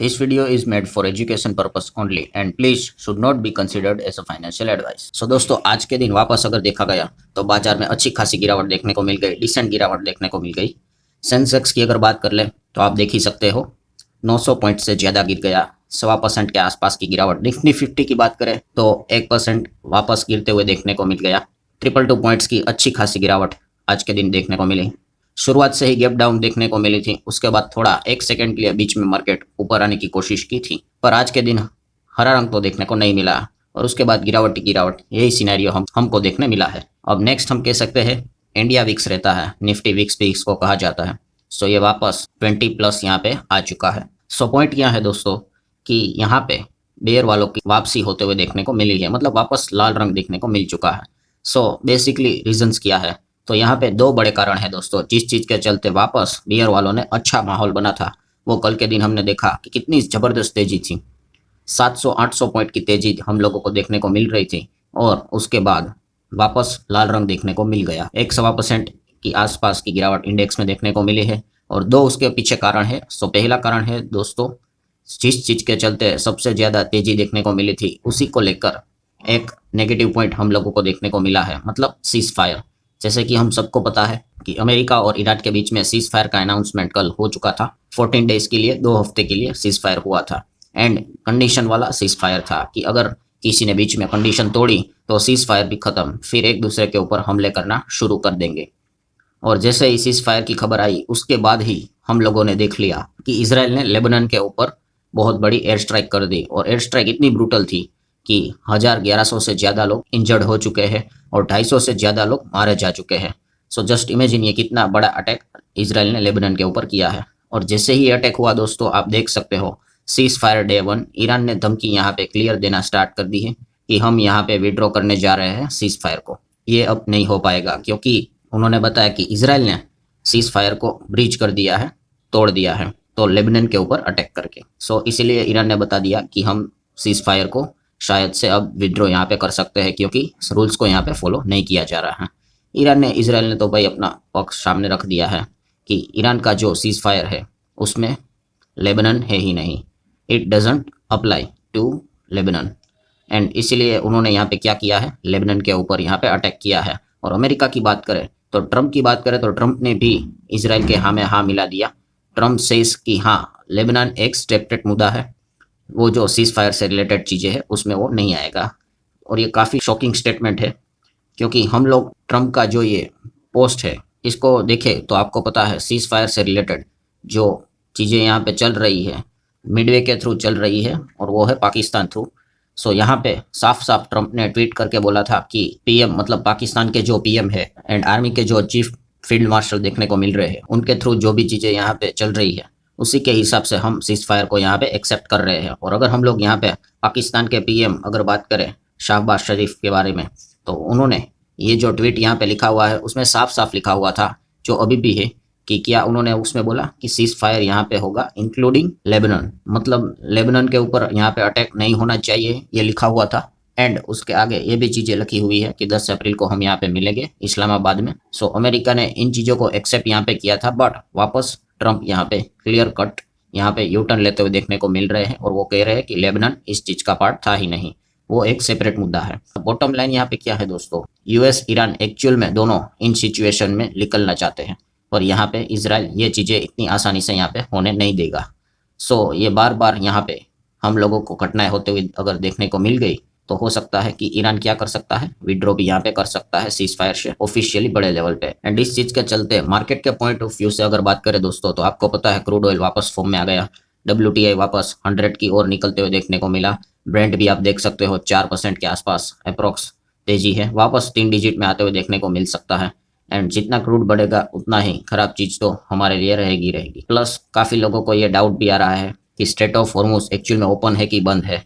This video is made for education purpose only and please should not be considered as a financial advice. So दोस्तों आज के दिन वापस अगर देखा गया तो बाजार में अच्छी खासी गिरावट देखने को मिल गई, डिसेंट गिरावट देखने को मिल गई। सेंसेक्स की अगर बात कर ले तो आप देख ही सकते हो 900 पॉइंट से ज़्यादा गिर गया, 1.25% के आसपास की गिरावट। निफ्टी 50 की बात करें तो 1% वापस गिरते हुए देखने को मिल गया। 222 पॉइंट्स की अच्छी खासी गिरावट आज के दिन देखने को मिली। शुरुआत से ही गैप डाउन देखने को मिली थी, उसके बाद थोड़ा 1 सेकंड के लिए बीच में मार्केट ऊपर आने की कोशिश की थी, पर आज के दिन हरा रंग तो देखने को नहीं मिला और उसके बाद गिरावट ही गिरावट, यही सिनेरियो हमको देखने मिला है। अब नेक्स्ट हम कह सकते हैं इंडिया विक्स रहता है, निफ्टी विक्स भी इसको कहा जाता है। सो ये वापस 20 प्लस यहाँ पे आ चुका है। सो पॉइंट क्या है दोस्तों कि यहाँ पे बेयर वालों की वापसी होते हुए देखने को मिली है, मतलब वापस लाल रंग देखने को मिल चुका है। सो बेसिकली रीजंस क्या है, तो यहाँ पे दो बड़े कारण है दोस्तों जिस चीज के चलते वापस बियर वालों ने अच्छा माहौल बना था। वो कल के दिन हमने देखा कि कितनी जबरदस्त तेजी थी, 700-800 पॉइंट की तेजी हम लोगों को देखने को मिल रही थी और उसके बाद वापस लाल रंग देखने को मिल गया। 1.25% की आसपास की गिरावट इंडेक्स में देखने को मिली है और दो उसके पीछे कारण है। सो पहला कारण है दोस्तों, जिस चीज के चलते सबसे ज्यादा तेजी देखने को मिली थी उसी को लेकर एक नेगेटिव पॉइंट हम लोगों को देखने को मिला है, मतलब सीज फायर। जैसे कि हम सबको पता है कि अमेरिका और ईरान के बीच में सीज फायर का अनाउंसमेंट कल हो चुका था। 14 डेज के लिए, 2 हफ्ते के लिए सीज फायर हुआ था एंड कंडीशन वाला सीज फायर था कि अगर किसी ने बीच में कंडीशन तोड़ी तो सीज फायर भी खत्म, फिर एक दूसरे के ऊपर हमले करना शुरू कर देंगे। और जैसे ही सीज फायर की खबर आई उसके बाद ही हम लोगों ने देख लिया कि इसराइल ने लेबनान के ऊपर बहुत बड़ी एयर स्ट्राइक कर दी और एयर स्ट्राइक इतनी ब्रूटल थी कि 1100 से ज़्यादा लोग इंजर्ड हो चुके हैं और 250 से ज़्यादा लोग मारे जा चुके हैं। सो जस्ट इमेजिन ये कितना बड़ा अटैक इसराइल ने लेबनान के ऊपर किया है। और जैसे ही अटैक हुआ दोस्तों आप देख सकते हो सीज फायर डे 1, ईरान ने धमकी यहाँ पे क्लियर देना स्टार्ट कर दी है कि हम यहाँ पे विड्रॉ करने जा रहे हैं सीज फायर को। ये अब नहीं हो पाएगा क्योंकि उन्होंने बताया कि इसराइल ने सीज फायर को ब्रीच कर दिया है, तोड़ दिया है, तो लेबनान के ऊपर अटैक करके। सो इसीलिए ईरान ने बता दिया कि हम सीज फायर को शायद से अब विड्रॉ यहाँ पे कर सकते हैं क्योंकि रूल्स को यहाँ पे फॉलो नहीं किया जा रहा है। ईरान ने, इसराइल ने तो भाई अपना पक्ष सामने रख दिया है कि ईरान का जो सीज फायर है उसमें लेबनान है ही नहीं, it doesn't apply to Lebanon. And इसीलिए उन्होंने यहाँ पे क्या किया है, लेबनान के ऊपर यहाँ पे अटैक किया है। और अमेरिका की बात करें तो ट्रंप की बात करें तो ट्रंप ने भी इसराइल के हाँ में हाँ मिला दिया। ट्रंप सेज कि हाँ लेबनान एक सेपरेट मुद्दा है, वो जो सीज फायर से रिलेटेड चीज़ें हैं उसमें वो नहीं आएगा। और ये काफ़ी शॉकिंग स्टेटमेंट है क्योंकि हम लोग ट्रंप का जो ये पोस्ट है इसको देखें तो आपको पता है सीज फायर से रिलेटेड जो चीज़ें यहाँ पे चल रही है मिडवे के थ्रू चल रही है और वो है पाकिस्तान थ्रू। सो यहाँ पे साफ साफ ट्रंप ने ट्वीट करके बोला था कि पीएम, मतलब पाकिस्तान के जो पीएम है एंड आर्मी के जो चीफ फील्ड मार्शल देखने को मिल रहे हैं उनके थ्रू जो भी चीज़ें यहाँ पे चल रही है उसी के हिसाब से हम सीज फायर को यहाँ पे एक्सेप्ट कर रहे हैं। और अगर हम लोग यहाँ पे पाकिस्तान के पीएम अगर बात करें शहबाज शरीफ के बारे में तो उन्होंने ये जो ट्वीट यहाँ पे लिखा हुआ है उसमें साफ साफ लिखा हुआ था, जो अभी भी है, कि क्या उन्होंने उसमें बोला कि सीज फायर यहाँ पे होगा इंक्लूडिंग लेबनान, मतलब लेबनान के ऊपर यहाँ पे अटैक नहीं होना चाहिए, ये लिखा हुआ था। एंड उसके आगे ये भी चीज़ें लिखी हुई है कि 10 अप्रैल को हम यहाँ पे मिलेंगे इस्लामाबाद में। सो अमेरिका ने इन चीज़ों को एक्सेप्ट यहाँ पे किया था, बट वापस ट्रंप यहाँ पे क्लियर कट यहाँ पे यू टर्न लेते हुए देखने को मिल रहे हैं और वो कह रहे हैं कि लेबनान इस चीज़ का पार्ट था ही नहीं, वो एक सेपरेट मुद्दा है। बॉटम लाइन यहाँ पे क्या है दोस्तों, यूएस ईरान एक्चुअल में दोनों इन सिचुएशन में निकलना चाहते हैं और यहाँ पे इसराइल ये चीज़ें इतनी आसानी से यहाँ पे होने नहीं देगा। सो ये बार बार यहाँ पे हम लोगों को घटनाएं होते हुए अगर देखने को मिल गई तो हो सकता है कि ईरान क्या कर सकता है, विड्रॉ भी यहाँ पे कर सकता है सीज फायर से ऑफिशियली बड़े लेवल पे। एंड इस चीज के चलते मार्केट के पॉइंट ऑफ व्यू से अगर बात करें दोस्तों तो आपको पता है क्रूड ऑयल वापस फॉर्म में आ गया, WTI वापस 100 की ओर निकलते हुए देखने को मिला। ब्रेंट भी आप देख सकते हो 4% के आसपास अप्रोक्स तेजी है, वापस 3 डिजिट में आते हुए देखने को मिल सकता है। एंड जितना क्रूड बढ़ेगा उतना ही खराब चीज तो हमारे लिए रहेगी। प्लस काफी लोगों को ये डाउट भी आ रहा है कि स्ट्रेट ऑफ हॉर्मुज एक्चुअल में ओपन है कि बंद है।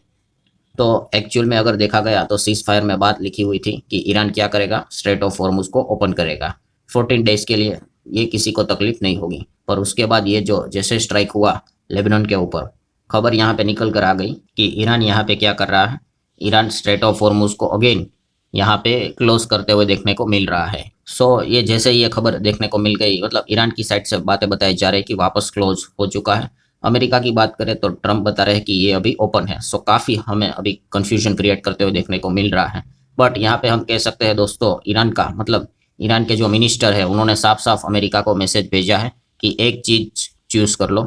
तो एक्चुअल में अगर देखा गया तो सीज फायर में बात लिखी हुई थी कि ईरान क्या करेगा, स्ट्रेट ऑफ हॉर्मुज को ओपन करेगा 14 डेज के लिए, ये किसी को तकलीफ नहीं होगी। पर उसके बाद ये जो जैसे स्ट्राइक हुआ लेबनान के ऊपर, खबर यहाँ पे निकल कर आ गई कि ईरान यहाँ पे क्या कर रहा है, ईरान स्ट्रेट ऑफ हॉर्मुज को अगेन यहाँ पे क्लोज करते हुए देखने को मिल रहा है। सो ये जैसे ये खबर देखने को मिल गई, मतलब ईरान की साइड से बातें बताई जा रही कि वापस क्लोज हो चुका है, अमेरिका की बात करें तो ट्रंप बता रहे हैं कि ये अभी ओपन है। सो काफ़ी हमें अभी कंफ्यूजन क्रिएट करते हुए देखने को मिल रहा है। बट यहाँ पे हम कह सकते हैं दोस्तों, ईरान का मतलब ईरान के जो मिनिस्टर है उन्होंने साफ साफ अमेरिका को मैसेज भेजा है कि एक चीज़ चूज़ कर लो,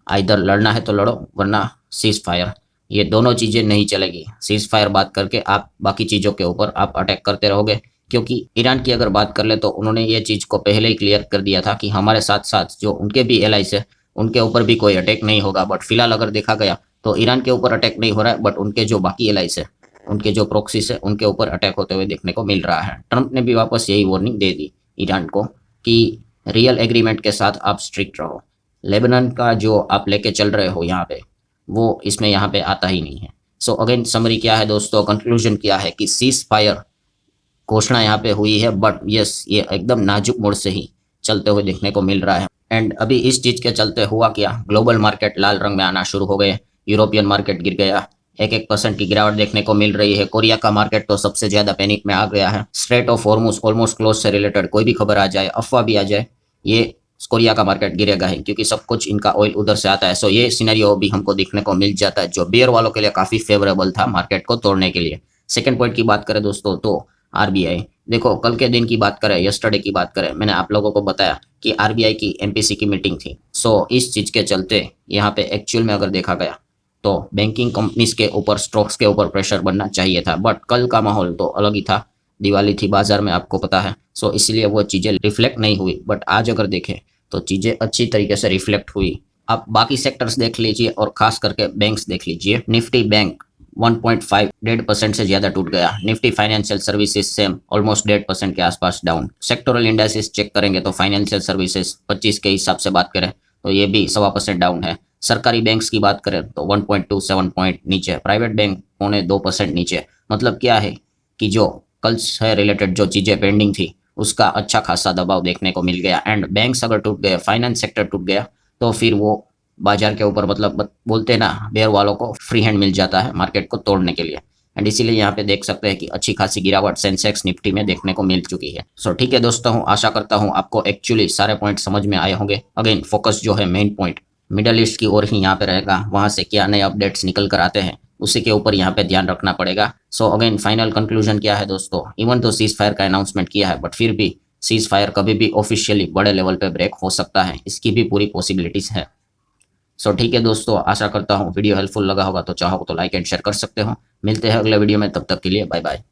इधर लड़ना है तो लड़ो वरना सीज फायर। ये दोनों चीज़ें नहीं चलेगी। सीज फायर बात करके आप बाकी चीज़ों के ऊपर आप अटैक करते रहोगे, क्योंकि ईरान की अगर बात कर ले तो उन्होंने ये चीज़ को पहले ही क्लियर कर दिया था कि हमारे साथ साथ जो उनके भी एलाइज है उनके ऊपर भी कोई अटैक नहीं होगा। बट फिलहाल अगर देखा गया तो ईरान के ऊपर अटैक नहीं हो रहा है, बट उनके जो बाकी एलाइज है, उनके जो प्रोक्सीज है, उनके ऊपर अटैक होते हुए देखने को मिल रहा है। ट्रंप ने भी वापस यही वार्निंग दे दी ईरान को कि रियल एग्रीमेंट के साथ आप स्ट्रिक्ट रहो। लेबनान का जो आप लेके चल रहे हो यहाँ पे, वो इसमें यहाँ पे आता ही नहीं है। सो अगेन समरी क्या है दोस्तों, कंक्लूजन क्या है कि सीज फायर घोषणा यहाँ पे हुई है, बट यस ये एकदम नाजुक मोड़ से ही चलते हुए देखने को मिल रहा है। एंड अभी इस चीज़ के चलते हुआ क्या, ग्लोबल मार्केट लाल रंग में आना शुरू हो गए। यूरोपियन मार्केट गिर गया, 1% की गिरावट देखने को मिल रही है। कोरिया का मार्केट तो सबसे ज्यादा पैनिक में आ गया है। Straight of Hormuz almost close से रिलेटेड कोई भी खबर आ जाए, अफवाह भी आ जाए, ये कोरिया का मार्केट गिरेगा ही, क्योंकि सब कुछ इनका ऑयल उधर से आता है। सो ये सिनेरियो भी हमको देखने को मिल जाता है, जो बियर वालों के लिए काफी फेवरेबल था मार्केट को तोड़ने के लिए। सेकंड पॉइंट की बात करें दोस्तों तो आरबीआई, देखो कल के दिन की बात करें, यस्टरडे की बात करें, मैंने आप लोगों को बताया कि आरबीआई की एमपीसी की मीटिंग थी। सो इस चीज के चलते यहाँ पे एक्चुअल में अगर देखा गया तो बैंकिंग कंपनीज के ऊपर, स्टॉक्स के ऊपर प्रेशर बनना चाहिए था। बट कल का माहौल तो अलग ही था, दिवाली थी बाजार में, आपको पता है। सो इसलिए वो चीज़ें रिफ्लेक्ट नहीं हुई। बट आज अगर देखें तो चीज़ें अच्छी तरीके से रिफ्लेक्ट हुई। आप बाकी सेक्टर्स देख लीजिए और खास करके बैंक्स देख लीजिए। निफ्टी बैंक 1.5 1.5% से ज्यादा टूट गया। Nifty financial services same almost 1.5% के आसपास डाउन। सेक्टोरल इंडाइसेस चेक करेंगे तो फाइनेंशियल सर्विसेज 25 के हिसाब से बात करें तो ये भी 1.25% डाउन है। सरकारी बैंक्स की बात करें तो 1.27 पॉइंट नीचे, प्राइवेट बैंक 0.2% नीचे। मतलब क्या है कि जो कल से रिलेटेड जो चीज़ें पेंडिंग थी उसका अच्छा खासा दबाव देखने को मिल गया। एंड बैंक्स अगर टूट गए, फाइनेंस सेक्टर टूट गया, तो फिर वो बाजार के ऊपर मतलब बोलते हैं ना, बेयर वालों को फ्री हैंड मिल जाता है मार्केट को तोड़ने के लिए। एंड इसीलिए यहाँ पे देख सकते हैं कि अच्छी खासी गिरावट सेंसेक्स निफ्टी में देखने को मिल चुकी है। सो ठीक है दोस्तों, आशा करता हूँ आपको एक्चुअली सारे पॉइंट समझ में आए होंगे। अगेन फोकस जो है मेन पॉइंट मिडल ईस्ट की ओर ही यहाँ पे रहेगा, वहां से क्या नए अपडेट्स निकल कर आते हैं उसी के ऊपर यहाँ पे ध्यान रखना पड़ेगा। सो अगेन फाइनल कंक्लूजन क्या है दोस्तों, इवन तो सीज फायर का अनाउंसमेंट किया है, बट फिर भी सीज फायर कभी भी ऑफिशियली बड़े लेवल पे ब्रेक हो सकता है, इसकी भी पूरी पॉसिबिलिटीज है। सो ठीक है दोस्तों, आशा करता हूँ वीडियो हेल्पफुल लगा होगा, तो चाहो तो लाइक एंड शेयर कर सकते हो। मिलते हैं अगले वीडियो में, तब तक के लिए बाय बाय।